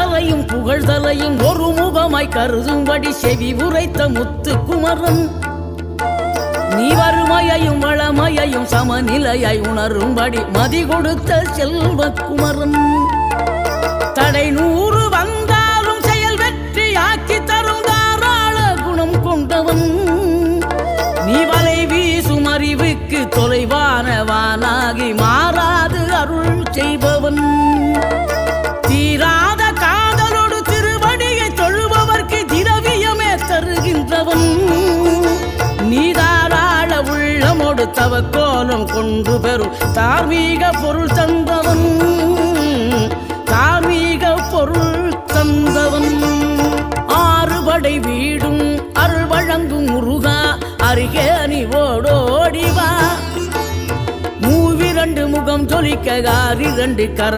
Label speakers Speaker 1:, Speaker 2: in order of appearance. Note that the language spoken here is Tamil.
Speaker 1: புகழ்தலையும் புகழ்தலையும் ஒரு முகமாய் கருதும்படி செவி உரைத்த முத்துக்குமரன் நீ வறுமையையும் வளமையையும் சமநிலையாய் உணரும்படி மதி கொடுத்த செல்வக்குமரன் தடை 100 வந்தாலும் செயல் வெற்றியாக்கி தரும் தாராள குணம் கொண்டவன் நீ வலை வீசும் அறிவுக்கு தொலைவானவானாகி மாறாது அருள் செய்பவன் தீராத காதலோடு திருவடியை தொழுபவர்க்கு திரவியமே தருகின்றவன் நீதாராள உள்ளமோடு தவக்கோலம் கொண்டு பெறும் தார்மீக பொருள் தந்தவன் தார்மீக பொருள் தந்தவன் ஆறுபடை வீடும் அருள் வழங்கும் முருகா அருகே நீ ஓடோடிவா மூவிரண்டு முகம் ஜொலிக்க 2 கர